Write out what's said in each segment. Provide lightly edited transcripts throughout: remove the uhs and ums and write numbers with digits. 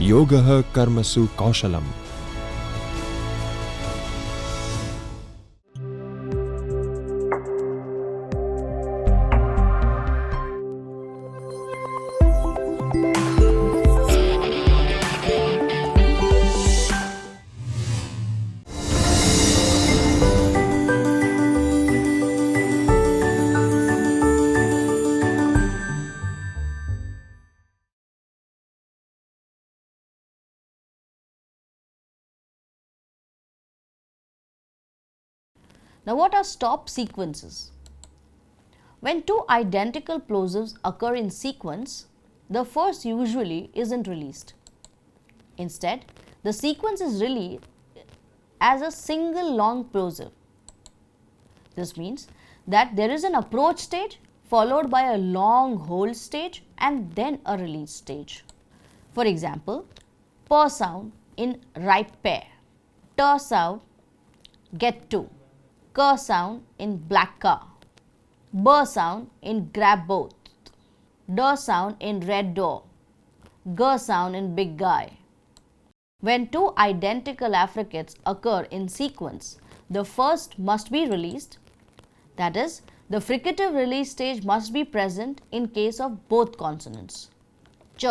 Yogah karmasu kaushalam. Now, what are stop sequences? When two identical plosives occur in sequence, the first usually isn't released. Instead, the sequence is released as a single long plosive. This means that there is an approach stage followed by a long hold stage and then a release stage. For example, per sound in ripe pear, ter sound get to, ker sound in black car, ber sound in grab both, der sound in red door, ger sound in big guy. When two identical affricates occur in sequence, the first must be released, that is, the fricative release stage must be present in case of both consonants. Ch,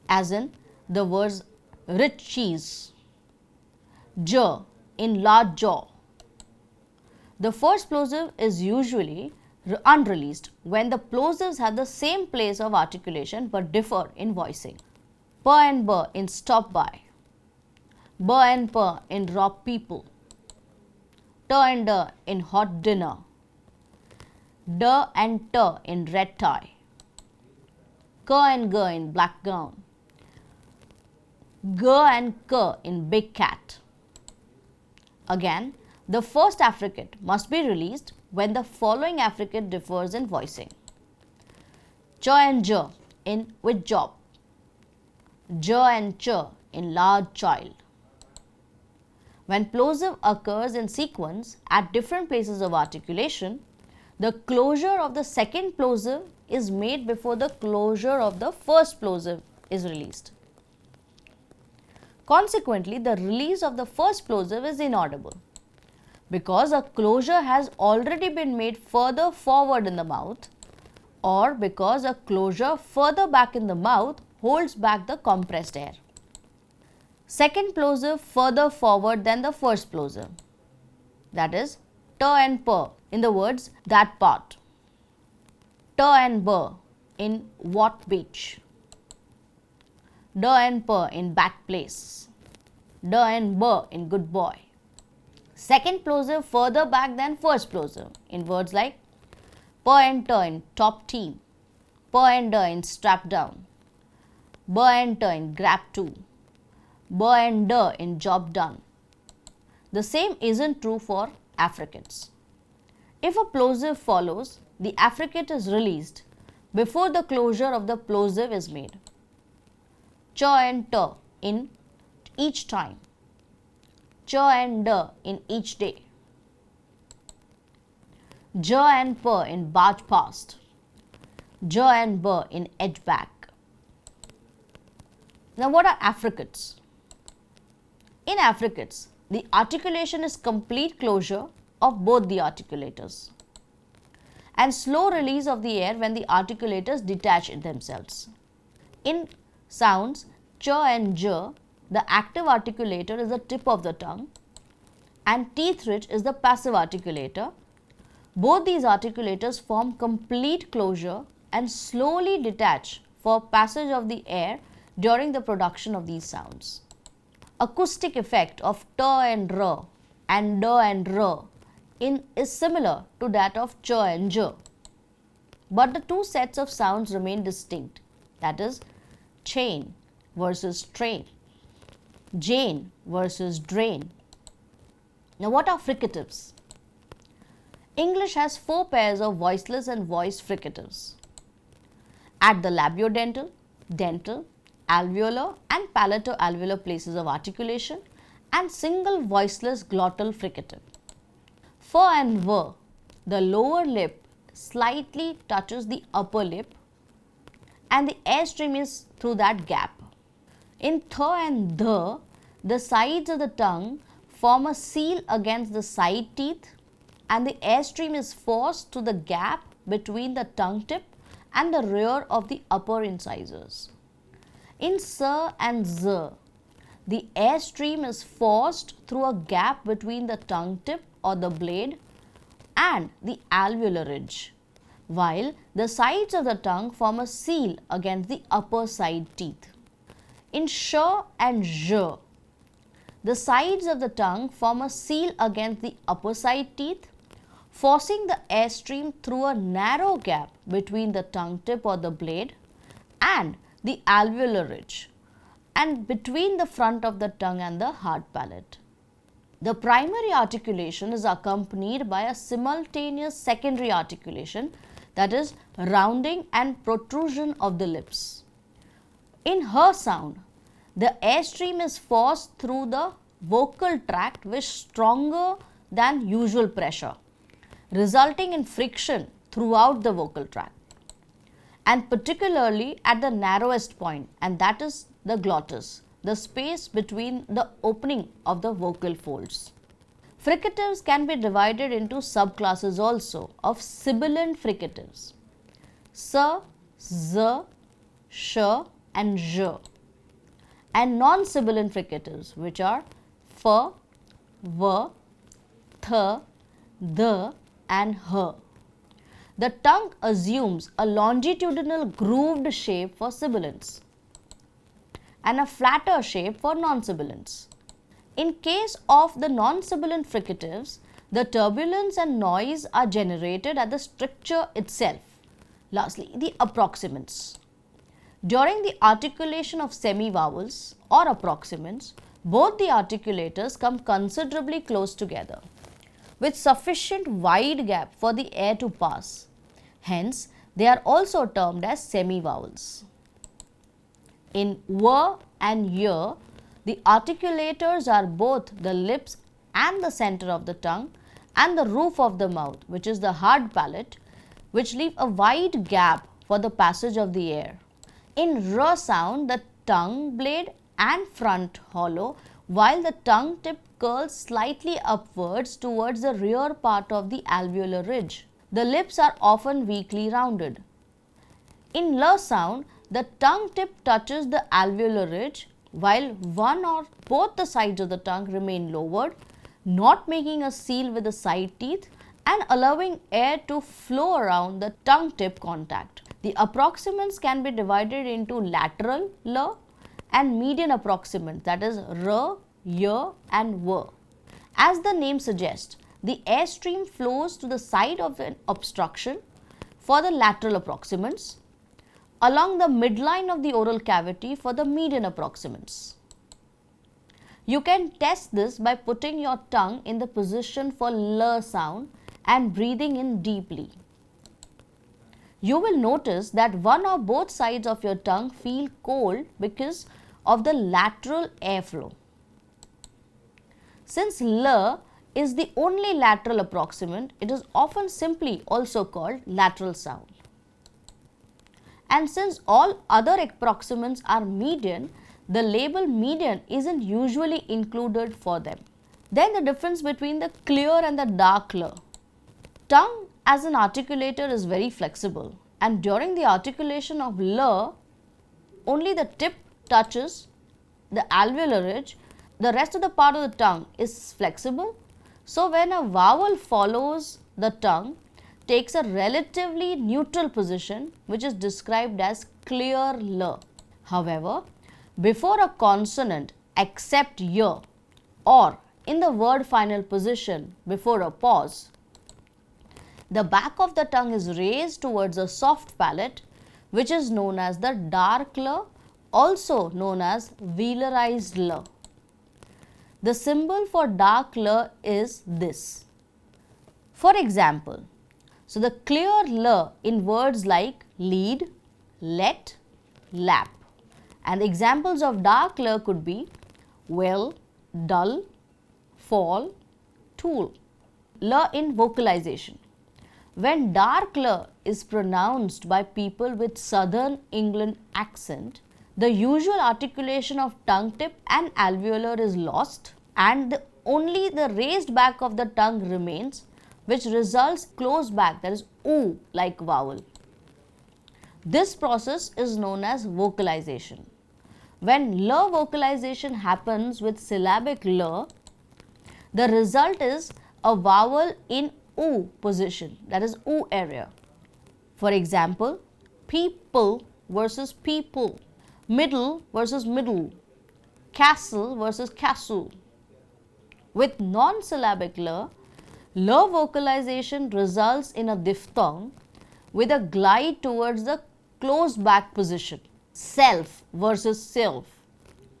as in the words rich cheese, j in large jaw. The first plosive is usually unreleased when the plosives have the same place of articulation but differ in voicing. Per and ber in stop by, ber and per in rob people, ter and der in hot dinner, der and ter in red tie, ker and ger in black gown, ger and ker in big cat. Again, the first affricate must be released when the following affricate differs in voicing. Ch and j in with job, j and ch in large child. When plosive occurs in sequence at different places of articulation, the closure of the second plosive is made before the closure of the first plosive is released. Consequently, the release of the first plosive is inaudible because a closure has already been made further forward in the mouth, or because a closure further back in the mouth holds back the compressed air. Second plosive further forward than the first plosive, that is, ter and per in the words that part, ter and ber in what beach, der and per in back place, der and ber in good boy. Second plosive further back than first plosive in words like per and ter in top team, per and der in strap down, ber and ter in grab to, ber and der in job done. The same isn't true for affricates. If a plosive follows, the affricate is released before the closure of the plosive is made. Ch and ter in each time, ch and der in each day, j and per in barge past, j and ber in edge back. Now, what are affricates? In affricates, the articulation is complete closure of both the articulators and slow release of the air when the articulators detach themselves. In sounds ch and j, the active articulator is the tip of the tongue and teeth rich is the passive articulator. Both these articulators form complete closure and slowly detach for passage of the air during the production of these sounds. Acoustic effect of ter and r and der and r is similar to that of ch and j, but the two sets of sounds remain distinct, that is, chain versus train, Jane versus drain. Now, what are fricatives? English has 4 pairs of voiceless and voiced fricatives at the labiodental, dental, alveolar and palato-alveolar places of articulation and single voiceless glottal fricative. For and ver, the lower lip slightly touches the upper lip and the airstream is through that gap. In th and the sides of the tongue form a seal against the side teeth and the airstream is forced through the gap between the tongue tip and the rear of the upper incisors. In s and z, the airstream is forced through a gap between the tongue tip or the blade and the alveolar ridge, while the sides of the tongue form a seal against the upper side teeth. In sh and zh, the sides of the tongue form a seal against the upper side teeth, forcing the airstream through a narrow gap between the tongue tip or the blade and the alveolar ridge, and between the front of the tongue and the hard palate. The primary articulation is accompanied by a simultaneous secondary articulation, that is, rounding and protrusion of the lips. In her sound, the airstream is forced through the vocal tract with stronger than usual pressure, resulting in friction throughout the vocal tract, and particularly at the narrowest point, and that is the glottis, the space between the opening of the vocal folds. Fricatives can be divided into subclasses also of sibilant fricatives: s, z, sh and zh, and non-sibilant fricatives, which are f, v, th, th and h. The tongue assumes a longitudinal grooved shape for sibilants and a flatter shape for non-sibilants. In case of the non-sibilant fricatives, the turbulence and noise are generated at the stricture itself. Lastly, the approximants. During the articulation of semi-vowels or approximants, both the articulators come considerably close together, with sufficient wide gap for the air to pass. Hence, they are also termed as semi-vowels. In w and y, the articulators are both the lips and the center of the tongue and the roof of the mouth, which is the hard palate, which leave a wide gap for the passage of the air. In r sound, the tongue blade and front hollow, while the tongue tip curls slightly upwards towards the rear part of the alveolar ridge. The lips are often weakly rounded. In l sound, the tongue tip touches the alveolar ridge, while one or both the sides of the tongue remain lowered, not making a seal with the side teeth and allowing air to flow around the tongue tip contact. The approximants can be divided into lateral l and median approximants, that is r, y and w. As the name suggests, the airstream flows to the side of an obstruction for the lateral approximants, along the midline of the oral cavity for the median approximants. You can test this by putting your tongue in the position for l sound and breathing in deeply. You will notice that one or both sides of your tongue feel cold because of the lateral airflow. Since l is the only lateral approximant, it is often simply also called lateral sound. And since all other approximants are median, the label median isn't usually included for them. Then the difference between the clear and the dark l. Tongue as an articulator is very flexible, and during the articulation of l, only the tip touches the alveolar ridge. The rest of the part of the tongue is flexible. So when a vowel follows the tongue, takes a relatively neutral position, which is described as clear l. However, before a consonant except y or in the word final position before a pause, the back of the tongue is raised towards a soft palate, which is known as the dark l, also known as velarized l. The symbol for dark l is this. For example, so the clear l in words like lead, let, lap, and examples of dark l could be well, dull, fall, tool. L in vocalization. When dark l is pronounced by people with southern England accent, the usual articulation of tongue tip and alveolar is lost, and only the raised back of the tongue remains, which results closed back, that is oo like vowel. This process is known as vocalization. When l vocalization happens with syllabic l, the result is a vowel in oo position, that is oo area. For example, people versus people, middle versus middle, castle versus castle. With non-syllabic l vocalization results in a diphthong with a glide towards the closed back position. Self versus self,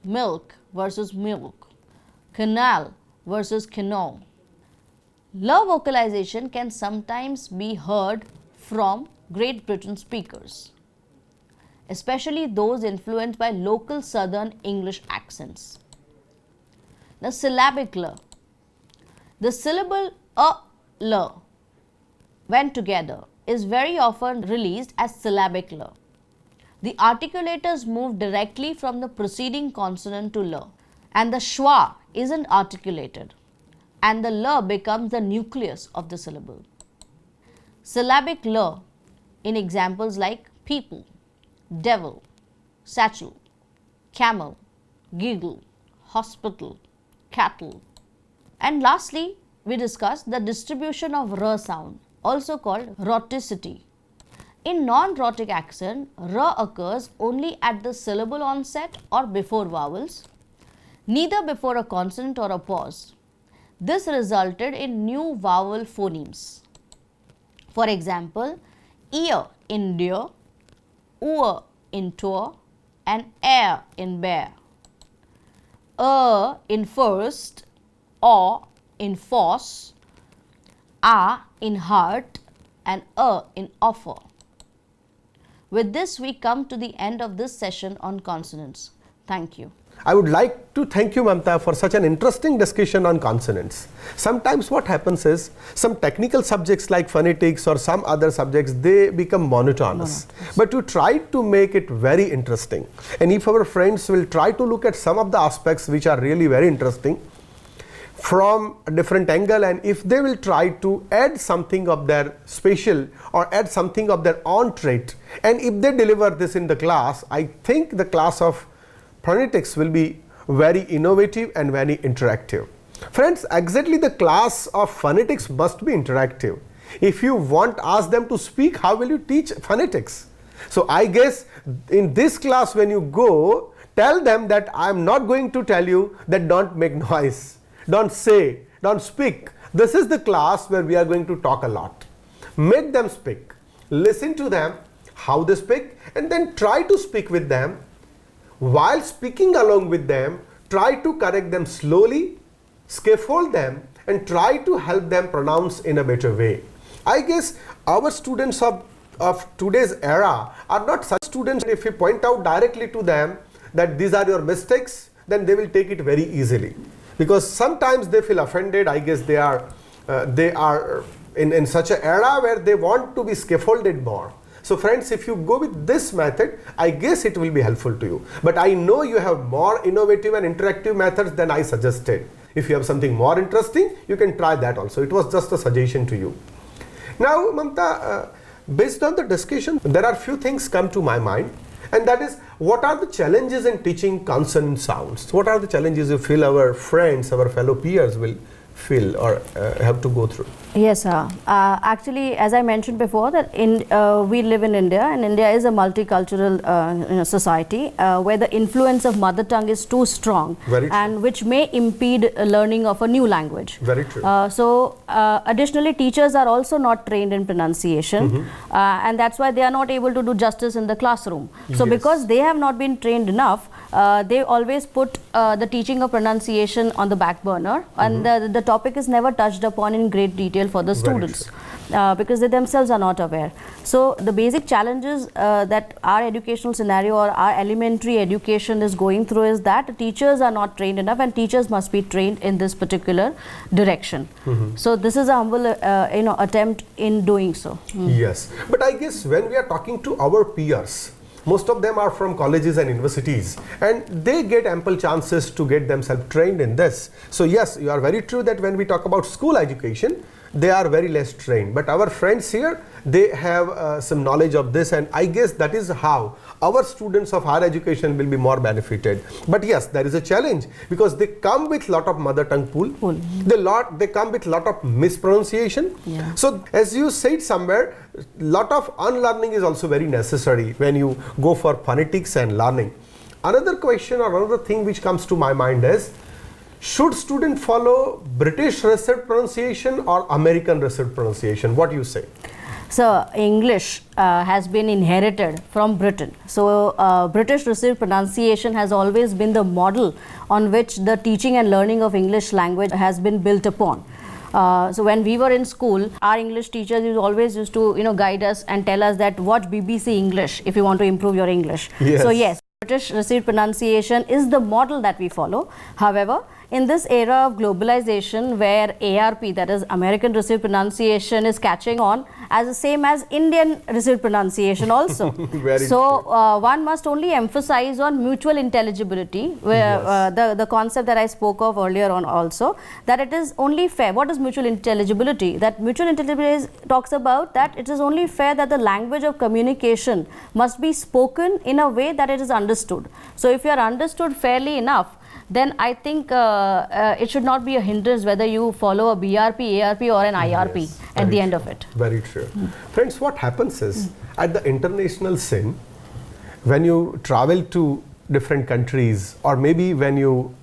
milk versus milk, canal versus canal. L vocalization can sometimes be heard from Great Britain speakers, especially those influenced by local southern English accents. The syllabic l. The syllable l when together is very often released as syllabic l. The articulators move directly from the preceding consonant to l, and the schwa isn't articulated, and the l becomes the nucleus of the syllable. Syllabic l in examples like people, devil, satchel, camel, giggle, hospital, cattle. And lastly, we discussed the distribution of r sound, also called rhoticity. In non-rhotic accent, r occurs only at the syllable onset or before vowels, neither before a consonant or a pause. This resulted in new vowel phonemes. For example, ear in deer, oor in tour, and air in bear. In first, or in force, in heart, and in offer. With this, we come to the end of this session on consonants. Thank you. I would like to thank you, Mamta, for such an interesting discussion on consonants. Sometimes what happens is, some technical subjects like phonetics or some other subjects, they become monotonous. But you try to make it very interesting. And if our friends will try to look at some of the aspects which are really very interesting from a different angle, and if they will try to add something of their special or add something of their own trait, and if they deliver this in the class, I think the class of phonetics will be very innovative and very interactive. Friends, exactly the class of phonetics must be interactive. If you want ask them to speak, how will you teach phonetics? So I guess in this class when you go, tell them that I am not going to tell you that don't make noise, don't say, don't speak. This is the class where we are going to talk a lot. Make them speak, listen to them, how they speak, and then try to speak with them. While speaking along with them, try to correct them slowly, scaffold them, and try to help them pronounce in a better way. I guess our students of today's era are not such students. If you point out directly to them that these are your mistakes, then they will take it very easily. Because sometimes they feel offended. I guess they are in such an era where they want to be scaffolded more. So friends, if you go with this method, I guess it will be helpful to you. But I know you have more innovative and interactive methods than I suggested. If you have something more interesting, you can try that also. It was just a suggestion to you. Now, Mamta, based on the discussion, there are few things come to my mind. And that is, what are the challenges in teaching consonant sounds? What are the challenges you feel our friends, our fellow peers will feel or have to go through? Yes, sir. Actually, as I mentioned before, that we live in India, and India is a multicultural society where the influence of mother tongue is too strong, and which may impede learning of a new language. Very true. Additionally, teachers are also not trained in pronunciation, and that's why they are not able to do justice in the classroom. So because they have not been trained enough, they always put the teaching of pronunciation on the back burner, and the topic is never touched upon in great detail for the students because they themselves are not aware. So the basic challenges that our educational scenario or our elementary education is going through is that teachers are not trained enough, and teachers must be trained in this particular direction. So this is a humble attempt in doing so. Yes, but I guess when we are talking to our peers, Most of them are from colleges and universities, and they get ample chances to get themselves trained in this. So yes, you are very true that when we talk about school education, they are very less trained, but our friends here, they have some knowledge of this, and I guess that is how our students of higher education will be more benefited. But yes, there is a challenge because they come with lot of mother tongue pool. They come with lot of mispronunciation. Yeah. So as you said somewhere, lot of unlearning is also very necessary when you go for phonetics and learning. Another question or another thing which comes to my mind is, should student follow British received pronunciation or American received pronunciation? What do you say? So English has been inherited from Britain. So British received pronunciation has always been the model on which the teaching and learning of English language has been built upon. So when we were in school, our English teachers always used to guide us and tell us that watch BBC English if you want to improve your English. Yes. So yes, British received pronunciation is the model that we follow. However, in this era of globalization where ARP, that is American received pronunciation, is catching on as the same as Indian received pronunciation also. So one must only emphasize on mutual intelligibility, where Yes. the concept that I spoke of earlier on also, that it is only fair. What is mutual intelligibility? That mutual intelligibility talks about that it is only fair that the language of communication must be spoken in a way that it is understood. So if you are understood fairly enough, then I think it should not be a hindrance whether you follow a BRP, ARP or an IRP Yes, at the very end true. of it. Very true. Friends, what happens is, at the international scene, when you travel to different countries, or maybe when you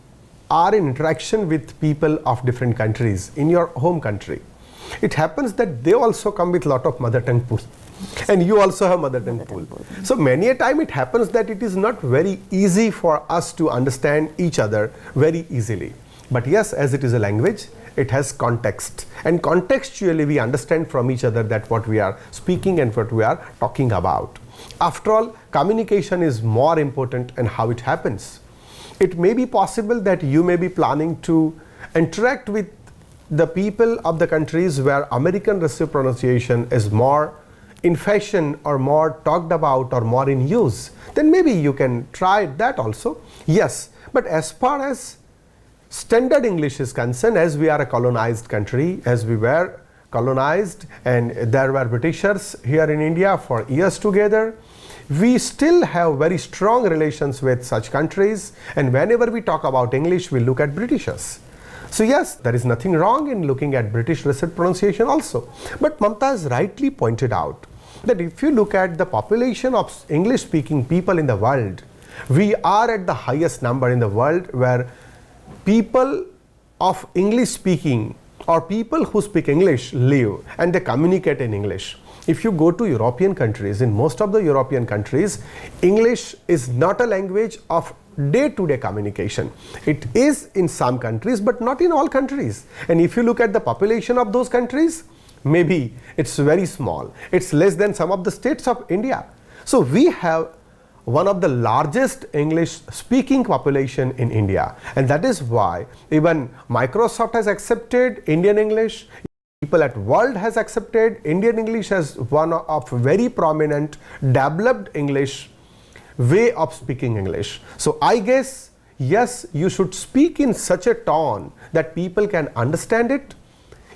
are in interaction with people of different countries in your home country, it happens that they also come with lot of mother tongue pool. And you also have mother tongue pool. So many a time it happens that it is not very easy for us to understand each other very easily. But yes, as it is a language, it has context, and contextually we understand from each other that what we are speaking and what we are talking about. After all, communication is more important, and how it happens. It may be possible that you may be planning to interact with the people of the countries where American received pronunciation is more in fashion or more talked about or more in use, then maybe you can try that also. Yes, but as far as standard English is concerned, as we are a colonized country, as we were colonized and there were Britishers here in India for years together, we still have very strong relations with such countries, and whenever we talk about English, we look at Britishers. So yes, there is nothing wrong in looking at British received pronunciation also. But Mamta has rightly pointed out that if you look at the population of English speaking people in the world, we are at the highest number in the world where people of English speaking or people who speak English live and they communicate in English. If you go to European countries, in most of the European countries, English is not a language of day-to-day communication. It is in some countries, but not in all countries. And if you look at the population of those countries, maybe it's very small. It's less than some of the states of India. So we have one of the largest English speaking population in India, and that is why even Microsoft has accepted Indian English. People at world has accepted Indian English as one of very prominent developed English way of speaking English. So I guess, yes, you should speak in such a tone that people can understand it.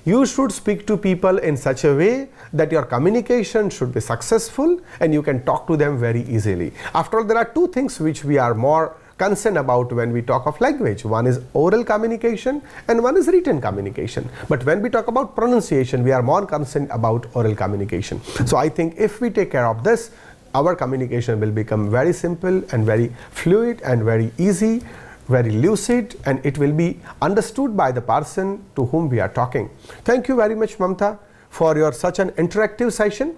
You should speak to people in such a way that your communication should be successful and you can talk to them very easily. After all, there are two things which we are more concerned about when we talk of language. One is oral communication and one is written communication. But when we talk about pronunciation, we are more concerned about oral communication. So I think if we take care of this, our communication will become very simple and very fluid and very easy, very lucid, and it will be understood by the person to whom we are talking. Thank you very much, Mamta, for your such an interactive session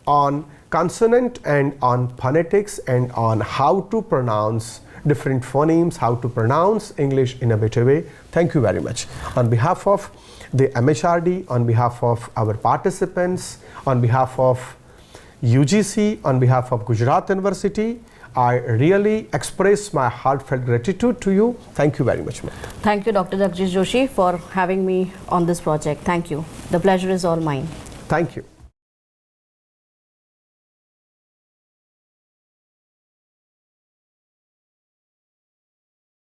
on consonant and on phonetics and on how to pronounce different phonemes, how to pronounce English in a better way. Thank you very much. On behalf of the MHRD, on behalf of our participants, on behalf of UGC, on behalf of Gujarat University, I really express my heartfelt gratitude to you. Thank you very much, ma'am. Thank you, Dr. Jagdish Joshi, for having me on this project. Thank you. The pleasure is all mine. Thank you.